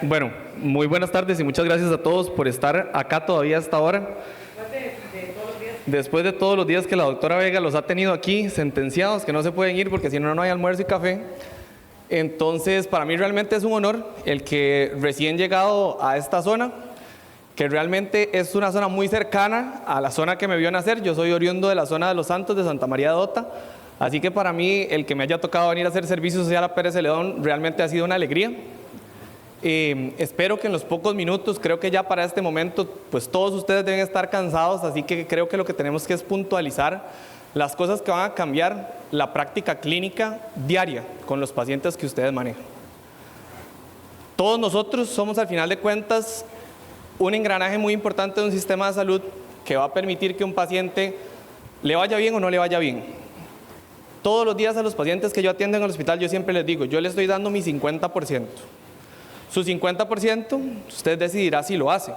Bueno, muy buenas tardes y muchas gracias a todos por estar acá todavía hasta ahora. Después de todos los días que la doctora Vega los ha tenido aquí, sentenciados, que no se pueden ir porque si no, no hay almuerzo y café. Entonces, para mí realmente es un honor el que recién llegado a esta zona, que realmente es una zona muy cercana a la zona que me vio nacer. Yo soy oriundo de la zona de Los Santos, de Santa María de Dota. Así que para mí, el que me haya tocado venir a hacer servicio social a Pérez Celedón realmente ha sido una alegría. Espero que en los pocos minutos, creo que ya para este momento, pues todos ustedes deben estar cansados, así que creo que lo que tenemos que es puntualizar las cosas que van a cambiar la práctica clínica diaria con los pacientes que ustedes manejan. Todos nosotros somos al final de cuentas un engranaje muy importante de un sistema de salud que va a permitir que un paciente le vaya bien o no le vaya bien. Todos los días a los pacientes que yo atiendo en el hospital yo siempre les digo, yo les estoy dando mi 50%. Su 50%, usted decidirá si lo hace,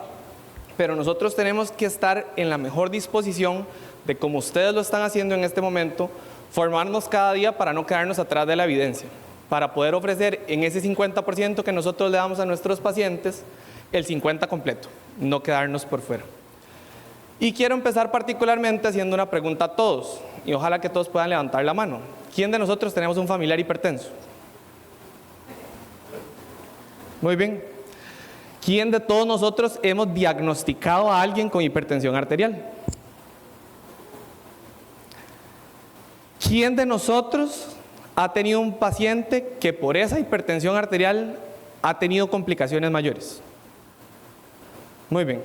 pero nosotros tenemos que estar en la mejor disposición de, como ustedes lo están haciendo en este momento, formarnos cada día para no quedarnos atrás de la evidencia, para poder ofrecer en ese 50% que nosotros le damos a nuestros pacientes, el 50% completo, no quedarnos por fuera. Y quiero empezar particularmente haciendo una pregunta a todos, y ojalá que todos puedan levantar la mano. ¿Quién de nosotros tenemos un familiar hipertenso? Muy bien. ¿Quién de todos nosotros hemos diagnosticado a alguien con hipertensión arterial? ¿Quién de nosotros ha tenido un paciente que por esa hipertensión arterial ha tenido complicaciones mayores? Muy bien.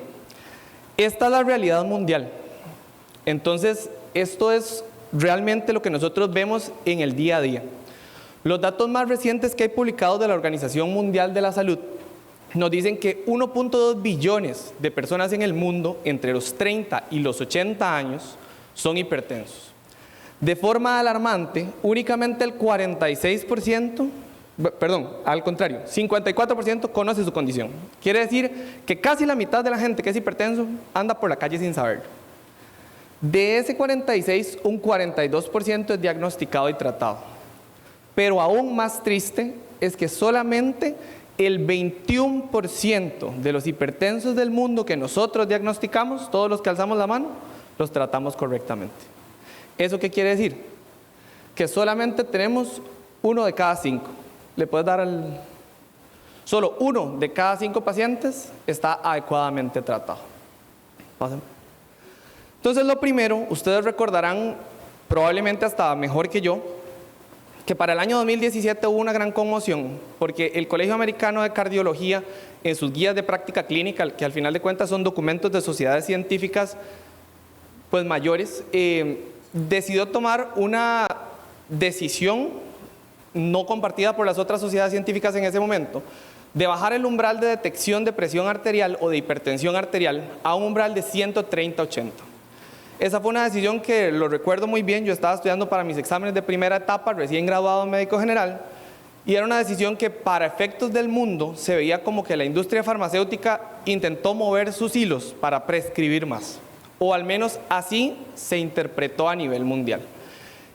Esta es la realidad mundial. Entonces, esto es realmente lo que nosotros vemos en el día a día. Los datos más recientes que hay publicados de la Organización Mundial de la Salud nos dicen que 1.2 billones de personas en el mundo entre los 30 y los 80 años son hipertensos. De forma alarmante, únicamente el 54% conoce su condición. Quiere decir que casi la mitad de la gente que es hipertenso anda por la calle sin saberlo. De ese 46, un 42% es diagnosticado y tratado. Pero aún más triste es que solamente el 21% de los hipertensos del mundo que nosotros diagnosticamos, todos los que alzamos la mano, los tratamos correctamente. ¿Eso qué quiere decir? Que solamente tenemos 1 de cada 5. ¿Le puedes dar al...? Solo 1 de cada 5 pacientes está adecuadamente tratado. Pásenme. Entonces, lo primero, ustedes recordarán, probablemente hasta mejor que yo, que para el año 2017 hubo una gran conmoción, porque el Colegio Americano de Cardiología, en sus guías de práctica clínica, que al final de cuentas son documentos de sociedades científicas pues mayores, decidió tomar una decisión no compartida por las otras sociedades científicas en ese momento, de bajar el umbral de detección de presión arterial o de hipertensión arterial a un umbral de 130/80. Esa fue una decisión que lo recuerdo muy bien. Yo estaba estudiando para mis exámenes de primera etapa, recién graduado en médico general, y era una decisión que para efectos del mundo se veía como que la industria farmacéutica intentó mover sus hilos para prescribir más, o al menos así se interpretó a nivel mundial.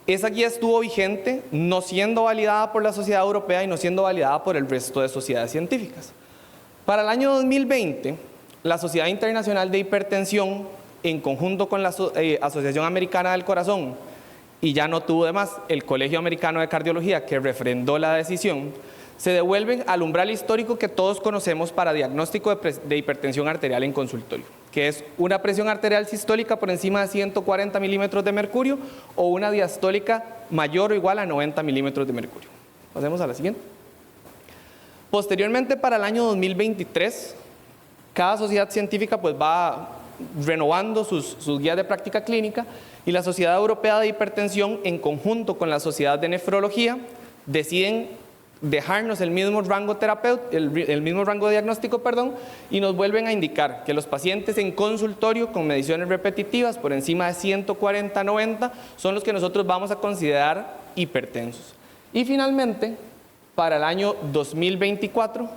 Esa guía estuvo vigente, no siendo validada por la Sociedad Europea y no siendo validada por el resto de sociedades científicas. Para el año 2020, la Sociedad Internacional de Hipertensión, en conjunto con la Asociación Americana del Corazón, y ya no tuvo de más el Colegio Americano de Cardiología, que refrendó la decisión, se devuelven al umbral histórico que todos conocemos para diagnóstico de hipertensión arterial en consultorio, que es una presión arterial sistólica por encima de 140 milímetros de mercurio o una diastólica mayor o igual a 90 milímetros de mercurio. Pasemos a la siguiente. Posteriormente, para el año 2023, cada sociedad científica pues va renovando sus guías de práctica clínica, y la Sociedad Europea de Hipertensión, en conjunto con la Sociedad de Nefrología, deciden dejarnos el mismo rango el mismo rango de diagnóstico, y nos vuelven a indicar que los pacientes en consultorio con mediciones repetitivas por encima de 140/90 son los que nosotros vamos a considerar hipertensos. Y finalmente, para el año 2024,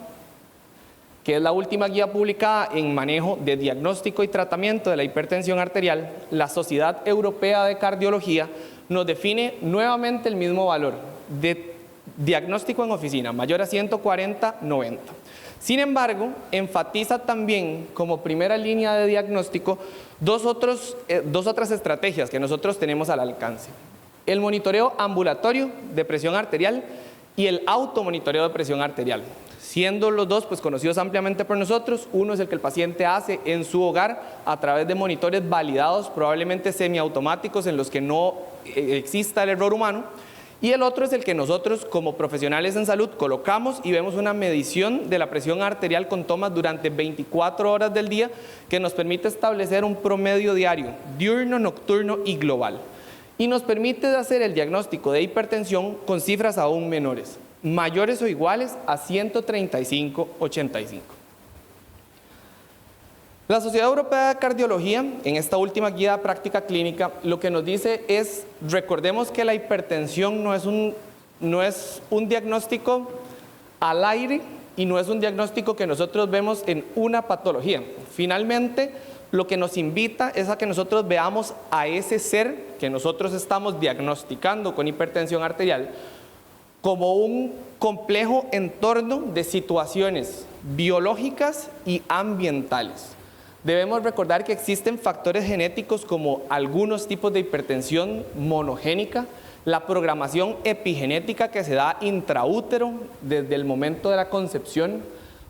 que es la última guía publicada en manejo de diagnóstico y tratamiento de la hipertensión arterial, la Sociedad Europea de Cardiología nos define nuevamente el mismo valor de Diagnóstico en oficina, mayor a 140, 90. Sin embargo, enfatiza también como primera línea de diagnóstico dos otras estrategias que nosotros tenemos al alcance. El monitoreo ambulatorio de presión arterial y el automonitoreo de presión arterial. Siendo los dos pues, conocidos ampliamente por nosotros, uno es el que el paciente hace en su hogar a través de monitores validados, probablemente semiautomáticos en los que no exista el error humano, y el otro es el que nosotros como profesionales en salud colocamos y vemos una medición de la presión arterial con tomas durante 24 horas del día que nos permite establecer un promedio diario, diurno, nocturno y global. Y nos permite hacer el diagnóstico de hipertensión con cifras aún menores, mayores o iguales a 135/85. La Sociedad Europea de Cardiología, en esta última guía de práctica clínica, lo que nos dice es, recordemos que la hipertensión no es un diagnóstico al aire y no es un diagnóstico que nosotros vemos en una patología. Finalmente, lo que nos invita es a que nosotros veamos a ese ser que nosotros estamos diagnosticando con hipertensión arterial como un complejo entorno de situaciones biológicas y ambientales. Debemos recordar que existen factores genéticos como algunos tipos de hipertensión monogénica, la programación epigenética que se da intraútero desde el momento de la concepción,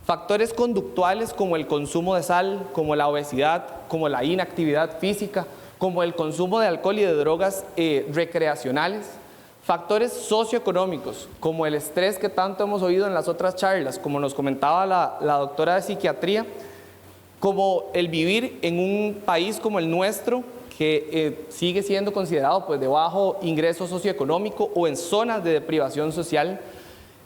factores conductuales como el consumo de sal, como la obesidad, como la inactividad física, como el consumo de alcohol y de drogas recreacionales, factores socioeconómicos como el estrés que tanto hemos oído en las otras charlas, como nos comentaba la doctora de psiquiatría, como el vivir en un país como el nuestro, que sigue siendo considerado pues, de bajo ingreso socioeconómico o en zonas de deprivación social,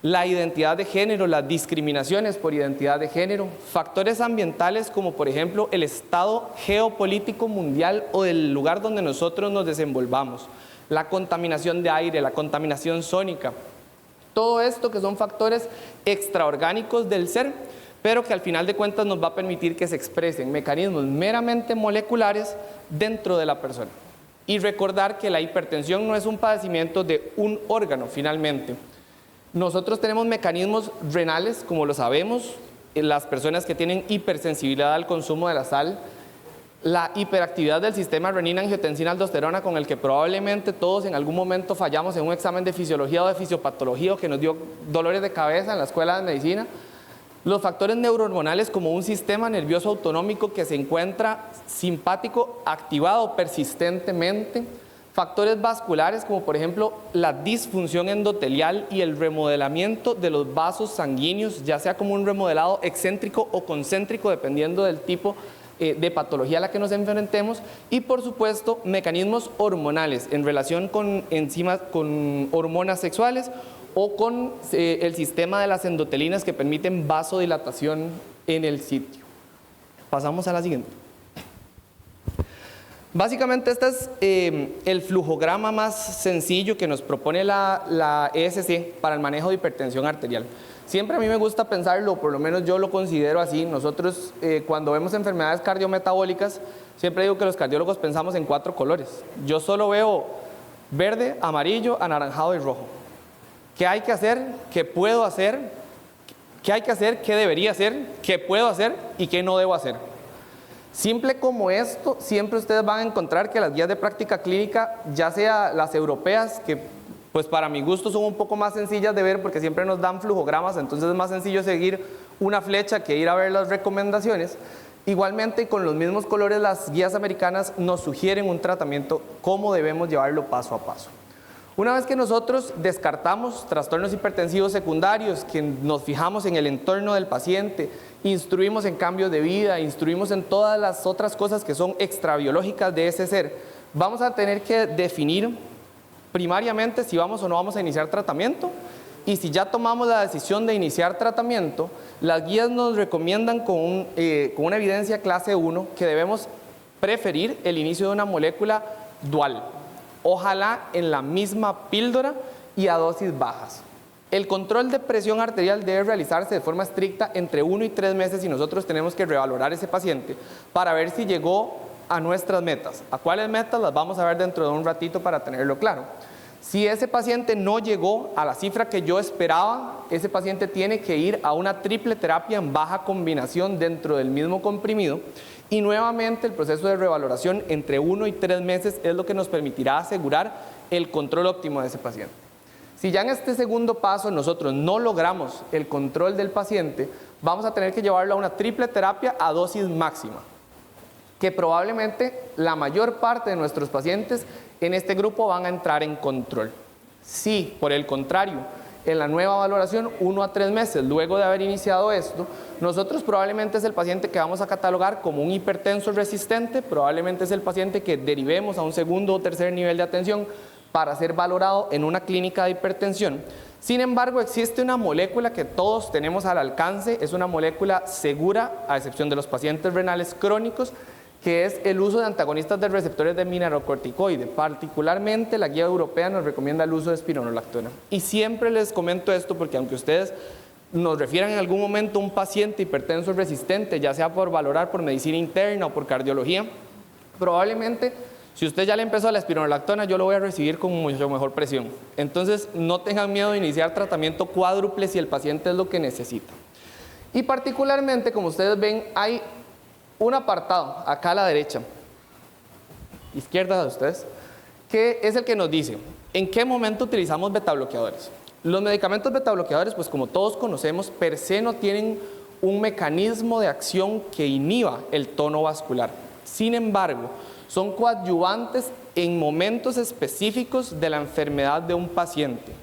la identidad de género, las discriminaciones por identidad de género, factores ambientales como por ejemplo el estado geopolítico mundial o del lugar donde nosotros nos desenvolvamos, la contaminación de aire, la contaminación sónica, todo esto que son factores extraorgánicos del ser, pero que al final de cuentas nos va a permitir que se expresen mecanismos meramente moleculares dentro de la persona. Y recordar que la hipertensión no es un padecimiento de un órgano finalmente. Nosotros tenemos mecanismos renales, como lo sabemos, las personas que tienen hipersensibilidad al consumo de la sal, la hiperactividad del sistema renina-angiotensina-aldosterona con el que probablemente todos en algún momento fallamos en un examen de fisiología o de fisiopatología o que nos dio dolores de cabeza en la escuela de medicina. Los factores neurohormonales como un sistema nervioso autonómico que se encuentra simpático activado persistentemente, factores vasculares como por ejemplo la disfunción endotelial y el remodelamiento de los vasos sanguíneos, ya sea como un remodelado excéntrico o concéntrico dependiendo del tipo de patología a la que nos enfrentemos, y por supuesto mecanismos hormonales en relación con enzimas, con hormonas sexuales o con el sistema de las endotelinas que permiten vasodilatación en el sitio. Pasamos a la siguiente. Básicamente este es el flujograma más sencillo que nos propone la ESC para el manejo de hipertensión arterial. Siempre a mí me gusta pensarlo, por lo menos yo lo considero así. Nosotros cuando vemos enfermedades cardiometabólicas, siempre digo que los cardiólogos pensamos en 4 colores. Yo solo veo verde, amarillo, anaranjado y rojo. ¿Qué hay que hacer? ¿Qué puedo hacer? ¿Qué hay que hacer? ¿Qué debería hacer? ¿Qué puedo hacer? ¿Y qué no debo hacer? Simple como esto, siempre ustedes van a encontrar que las guías de práctica clínica, ya sea las europeas, que pues para mi gusto son un poco más sencillas de ver porque siempre nos dan flujogramas, entonces es más sencillo seguir una flecha que ir a ver las recomendaciones. Igualmente, con los mismos colores, las guías americanas nos sugieren un tratamiento, cómo debemos llevarlo paso a paso. Una vez que nosotros descartamos trastornos hipertensivos secundarios, que nos fijamos en el entorno del paciente, instruimos en cambios de vida, instruimos en todas las otras cosas que son extrabiológicas de ese ser, vamos a tener que definir primariamente si vamos o no vamos a iniciar tratamiento, y si ya tomamos la decisión de iniciar tratamiento, las guías nos recomiendan con una evidencia clase 1 que debemos preferir el inicio de una molécula dual. Ojalá en la misma píldora y a dosis bajas. El control de presión arterial debe realizarse de forma estricta entre 1 y 3 meses y nosotros tenemos que revalorar ese paciente para ver si llegó a nuestras metas. ¿A cuáles metas? Las vamos a ver dentro de un ratito para tenerlo claro. Si ese paciente no llegó a la cifra que yo esperaba, ese paciente tiene que ir a una triple terapia en baja combinación dentro del mismo comprimido, y nuevamente el proceso de revaloración entre 1 y 3 meses es lo que nos permitirá asegurar el control óptimo de ese paciente. Si ya en este segundo paso nosotros no logramos el control del paciente, vamos a tener que llevarlo a una triple terapia a dosis máxima, que probablemente la mayor parte de nuestros pacientes en este grupo van a entrar en control. Si, por el contrario, en la nueva valoración, 1 a 3 meses luego de haber iniciado esto, nosotros probablemente es el paciente que vamos a catalogar como un hipertenso resistente, probablemente es el paciente que derivemos a un segundo o tercer nivel de atención para ser valorado en una clínica de hipertensión. Sin embargo, existe una molécula que todos tenemos al alcance, es una molécula segura, a excepción de los pacientes renales crónicos, que es el uso de antagonistas de receptores de mineralocorticoide. Particularmente la guía europea nos recomienda el uso de espironolactona. Y siempre les comento esto porque aunque ustedes nos refieran en algún momento a un paciente hipertenso resistente, ya sea por valorar por medicina interna o por cardiología, probablemente si usted ya le empezó la espironolactona, yo lo voy a recibir con mucho mejor presión. Entonces no tengan miedo de iniciar tratamiento cuádruple si el paciente es lo que necesita. Y particularmente, como ustedes ven, hay un apartado acá a la derecha, izquierda de ustedes, que es el que nos dice en qué momento utilizamos betabloqueadores. Los medicamentos betabloqueadores, pues como todos conocemos, per se no tienen un mecanismo de acción que inhiba el tono vascular. Sin embargo, son coadyuvantes en momentos específicos de la enfermedad de un paciente.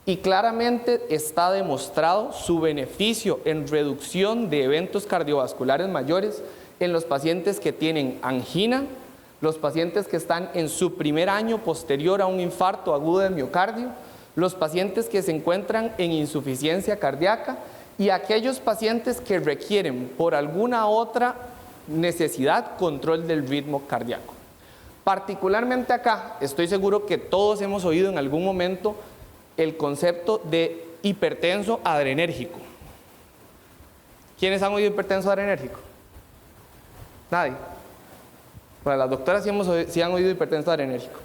Y claramente está demostrado su beneficio en reducción de eventos cardiovasculares mayores en los pacientes que tienen angina, los pacientes que están en su primer año posterior a un infarto agudo de miocardio, los pacientes que se encuentran en insuficiencia cardíaca y aquellos pacientes que requieren por alguna otra necesidad control del ritmo cardíaco. Particularmente acá, estoy seguro que todos hemos oído en algún momento el concepto de hipertenso adrenérgico. ¿Quiénes han oído hipertenso adrenérgico? Nadie. Para las doctoras sí han oído hipertenso adrenérgico.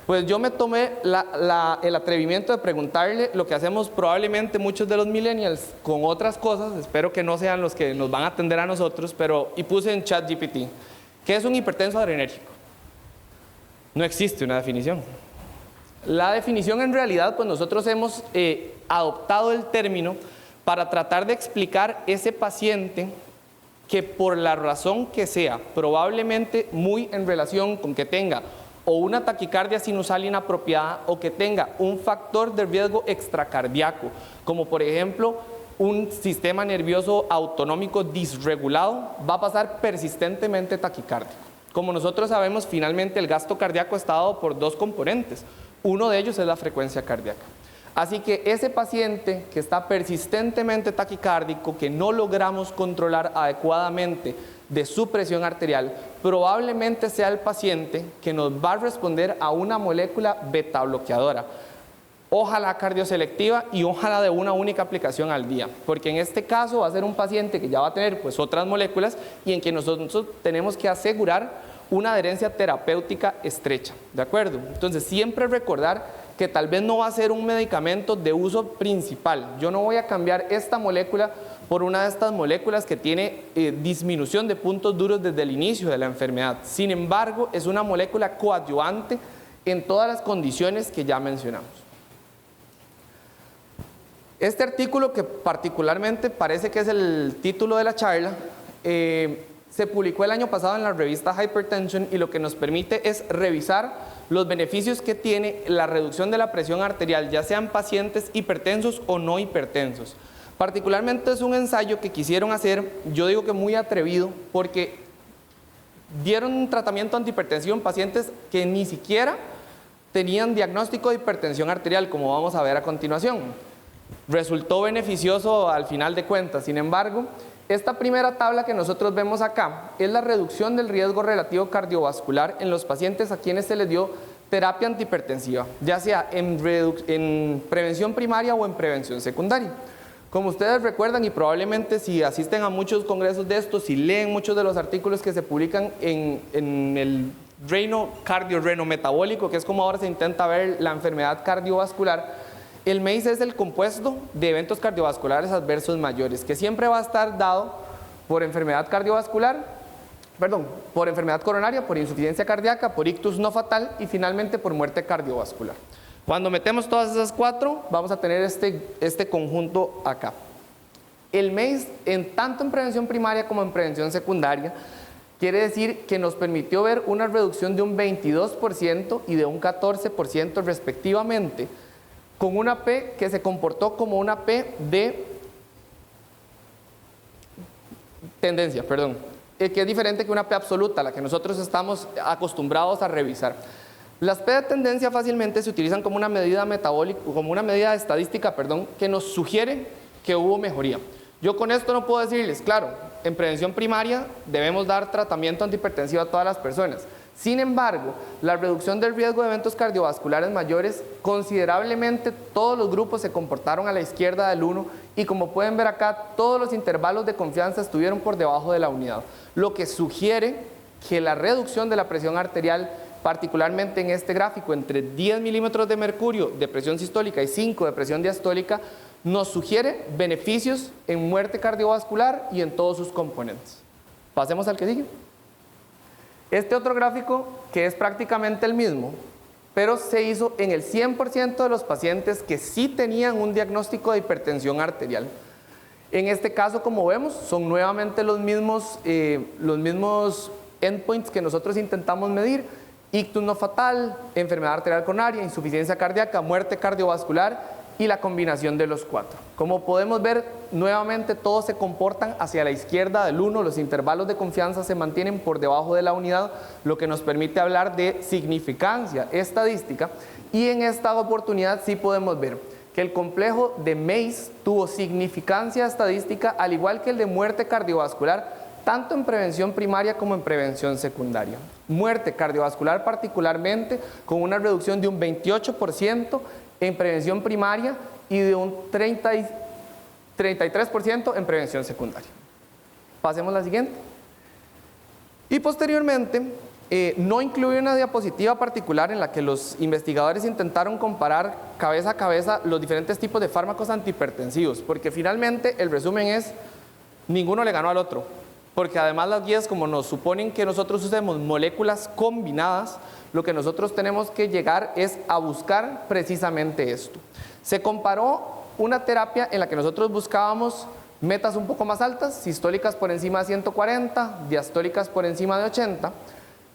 Pues yo me tomé el atrevimiento de preguntarle lo que hacemos probablemente muchos de los millennials con otras cosas, espero que no sean los que nos van a atender a nosotros, y puse en ChatGPT, ¿qué es un hipertenso adrenérgico? No existe una definición. La definición en realidad, pues nosotros hemos adoptado el término para tratar de explicar ese paciente que por la razón que sea, probablemente muy en relación con que tenga o una taquicardia sinusal inapropiada o que tenga un factor de riesgo extracardíaco, como por ejemplo un sistema nervioso autonómico disregulado, va a pasar persistentemente taquicárdico. Como nosotros sabemos, finalmente el gasto cardíaco está dado por dos componentes. Uno de ellos es la frecuencia cardíaca. Así que ese paciente que está persistentemente taquicárdico, que no logramos controlar adecuadamente de su presión arterial, probablemente sea el paciente que nos va a responder a una molécula beta bloqueadora. Ojalá cardioselectiva y ojalá de una única aplicación al día, porque en este caso va a ser un paciente que ya va a tener pues otras moléculas y en que nosotros tenemos que asegurar una adherencia terapéutica estrecha, ¿de acuerdo? Entonces siempre recordar que tal vez no va a ser un medicamento de uso principal. Yo no voy a cambiar esta molécula por una de estas moléculas que tiene disminución de puntos duros desde el inicio de la enfermedad. Sin embargo, es una molécula coadyuvante en todas las condiciones que ya mencionamos. Este artículo, que particularmente parece que es el título de la charla, se publicó el año pasado en la revista Hypertension y lo que nos permite es revisar los beneficios que tiene la reducción de la presión arterial, ya sean pacientes hipertensos o no hipertensos. Particularmente es un ensayo que quisieron hacer, yo digo que muy atrevido, porque dieron un tratamiento antihipertensivo en pacientes que ni siquiera tenían diagnóstico de hipertensión arterial, como vamos a ver a continuación. Resultó beneficioso al final de cuentas. Sin embargo, esta primera tabla que nosotros vemos acá es la reducción del riesgo relativo cardiovascular en los pacientes a quienes se les dio terapia antihipertensiva, ya sea en prevención primaria o en prevención secundaria. Como ustedes recuerdan, y probablemente si asisten a muchos congresos de estos, si leen muchos de los artículos que se publican en el cardiorrenometabólico, que es como ahora se intenta ver la enfermedad cardiovascular, el MACE es el compuesto de eventos cardiovasculares adversos mayores, que siempre va a estar dado por enfermedad por enfermedad coronaria, por insuficiencia cardíaca, por ictus no fatal y finalmente por muerte cardiovascular. Cuando metemos todas esas cuatro, vamos a tener este conjunto acá. El MACE, tanto en prevención primaria como en prevención secundaria, quiere decir que nos permitió ver una reducción de un 22% y de un 14% respectivamente, con una P que se comportó como una P de tendencia, que es diferente que una P absoluta, la que nosotros estamos acostumbrados a revisar. Las P de tendencia fácilmente se utilizan como una medida metabólica, como una medida estadística, que nos sugiere que hubo mejoría. Yo con esto no puedo decirles, claro, en prevención primaria debemos dar tratamiento antihipertensivo a todas las personas. Sin embargo, la reducción del riesgo de eventos cardiovasculares mayores, considerablemente todos los grupos se comportaron a la izquierda del 1 y como pueden ver acá, todos los intervalos de confianza estuvieron por debajo de la unidad, lo que sugiere que la reducción de la presión arterial, particularmente en este gráfico, entre 10 milímetros de mercurio de presión sistólica y 5 de presión diastólica, nos sugiere beneficios en muerte cardiovascular y en todos sus componentes. Pasemos al que sigue. Este otro gráfico, que es prácticamente el mismo, pero se hizo en el 100% de los pacientes que sí tenían un diagnóstico de hipertensión arterial. En este caso, como vemos, son nuevamente los mismos endpoints que nosotros intentamos medir: ictus no fatal, enfermedad arterial coronaria, insuficiencia cardíaca, muerte cardiovascular y la combinación de los cuatro. Como podemos ver, nuevamente todos se comportan hacia la izquierda del 1, los intervalos de confianza se mantienen por debajo de la unidad, lo que nos permite hablar de significancia estadística, y en esta oportunidad sí podemos ver que el complejo de MACE tuvo significancia estadística, al igual que el de muerte cardiovascular, tanto en prevención primaria como en prevención secundaria. Muerte cardiovascular particularmente, con una reducción de un 28% en prevención primaria y de un 33% en prevención secundaria. Pasemos a la siguiente. Y posteriormente, no incluye una diapositiva particular en la que los investigadores intentaron comparar cabeza a cabeza los diferentes tipos de fármacos antihipertensivos, porque finalmente el resumen es: ninguno le ganó al otro, porque además las guías, como nos suponen que nosotros usemos moléculas combinadas, lo que nosotros tenemos que llegar es a buscar precisamente esto. Se comparó una terapia en la que nosotros buscábamos metas un poco más altas, sistólicas por encima de 140, diastólicas por encima de 80,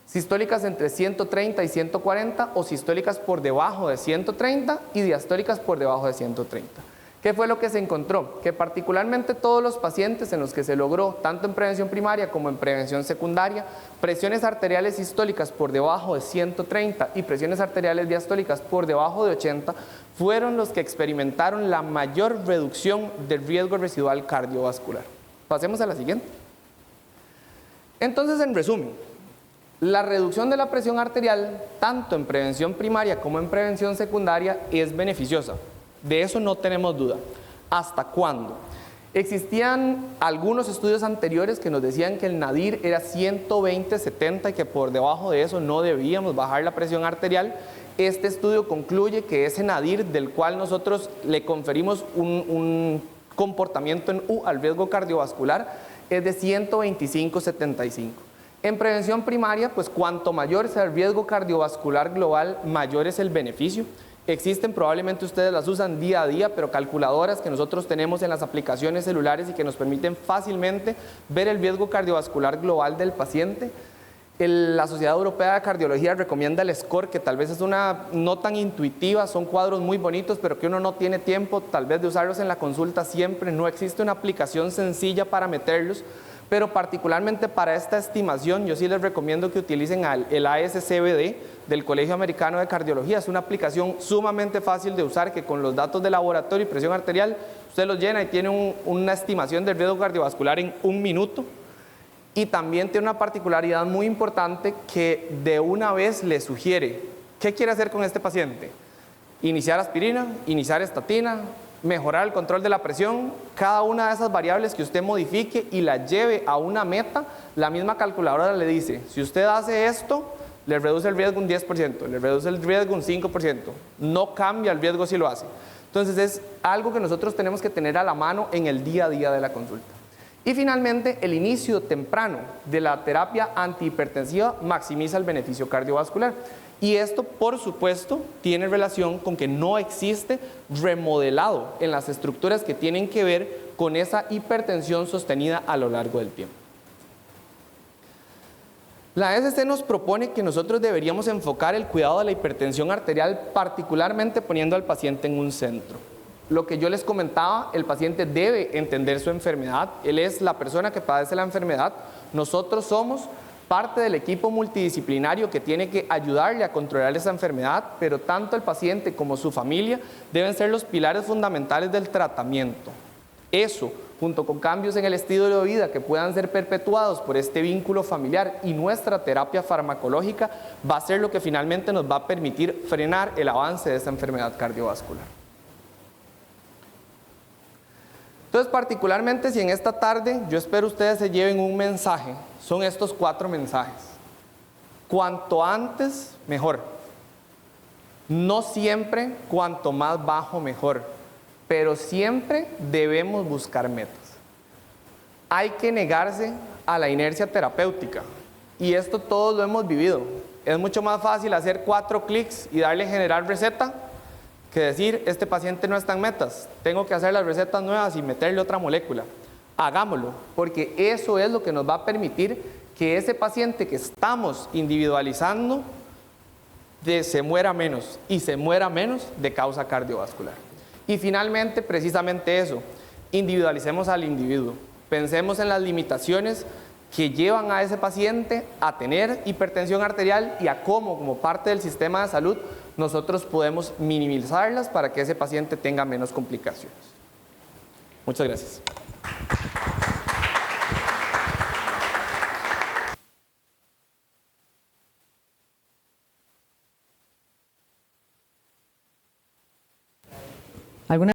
sistólicas entre 130 y 140 o sistólicas por debajo de 130 y diastólicas por debajo de 130. ¿Qué fue lo que se encontró? Que particularmente todos los pacientes en los que se logró, tanto en prevención primaria como en prevención secundaria, presiones arteriales sistólicas por debajo de 130 y presiones arteriales diastólicas por debajo de 80, fueron los que experimentaron la mayor reducción del riesgo residual cardiovascular. Pasemos a la siguiente. Entonces, en resumen, la reducción de la presión arterial, tanto en prevención primaria como en prevención secundaria, es beneficiosa. De eso no tenemos duda. ¿Hasta cuándo? Existían algunos estudios anteriores que nos decían que el nadir era 120/70 y que por debajo de eso no debíamos bajar la presión arterial. Este estudio concluye que ese nadir, del cual nosotros le conferimos un comportamiento en U al riesgo cardiovascular, es de 125/75. En prevención primaria, pues cuanto mayor sea el riesgo cardiovascular global, mayor es el beneficio. Existen, probablemente ustedes las usan día a día, pero calculadoras que nosotros tenemos en las aplicaciones celulares y que nos permiten fácilmente ver el riesgo cardiovascular global del paciente. La Sociedad Europea de Cardiología recomienda el SCORE, que tal vez es una no tan intuitiva, son cuadros muy bonitos, pero que uno no tiene tiempo tal vez de usarlos en la consulta siempre. No existe una aplicación sencilla para meterlos, pero particularmente para esta estimación yo sí les recomiendo que utilicen el ASCVD del Colegio Americano de Cardiología. Es una aplicación sumamente fácil de usar, que con los datos de laboratorio y presión arterial usted los llena y tiene una estimación del riesgo cardiovascular en 1 minuto. Y también tiene una particularidad muy importante que de una vez le sugiere qué quiere hacer con este paciente: iniciar aspirina, iniciar estatina, mejorar el control de la presión. Cada una de esas variables que usted modifique y la lleve a una meta, la misma calculadora le dice: si usted hace esto, le reduce el riesgo un 10%, le reduce el riesgo un 5%, no cambia el riesgo si lo hace. Entonces es algo que nosotros tenemos que tener a la mano en el día a día de la consulta. Y finalmente, el inicio temprano de la terapia antihipertensiva maximiza el beneficio cardiovascular. Y esto, por supuesto, tiene relación con que no existe remodelado en las estructuras que tienen que ver con esa hipertensión sostenida a lo largo del tiempo. La ASC nos propone que nosotros deberíamos enfocar el cuidado de la hipertensión arterial, particularmente poniendo al paciente en un centro. Lo que yo les comentaba, el paciente debe entender su enfermedad, él es la persona que padece la enfermedad, nosotros somos parte del equipo multidisciplinario que tiene que ayudarle a controlar esa enfermedad, pero tanto el paciente como su familia deben ser los pilares fundamentales del tratamiento. Eso, junto con cambios en el estilo de vida que puedan ser perpetuados por este vínculo familiar y nuestra terapia farmacológica, va a ser lo que finalmente nos va a permitir frenar el avance de esta enfermedad cardiovascular. Entonces, particularmente si en esta tarde yo espero ustedes se lleven un mensaje, son estos 4 mensajes. Cuanto antes, mejor. No siempre cuanto más bajo, mejor. Pero siempre debemos buscar metas. Hay que negarse a la inercia terapéutica. Y esto todos lo hemos vivido. Es mucho más fácil hacer 4 clics y darle generar receta que decir, este paciente no está en metas, tengo que hacer las recetas nuevas y meterle otra molécula. Hagámoslo, porque eso es lo que nos va a permitir que ese paciente que estamos individualizando se muera menos, y se muera menos de causa cardiovascular. Y finalmente, precisamente eso, individualicemos al individuo, pensemos en las limitaciones que llevan a ese paciente a tener hipertensión arterial y a cómo, como parte del sistema de salud, nosotros podemos minimizarlas para que ese paciente tenga menos complicaciones. Muchas gracias. ¿Alguna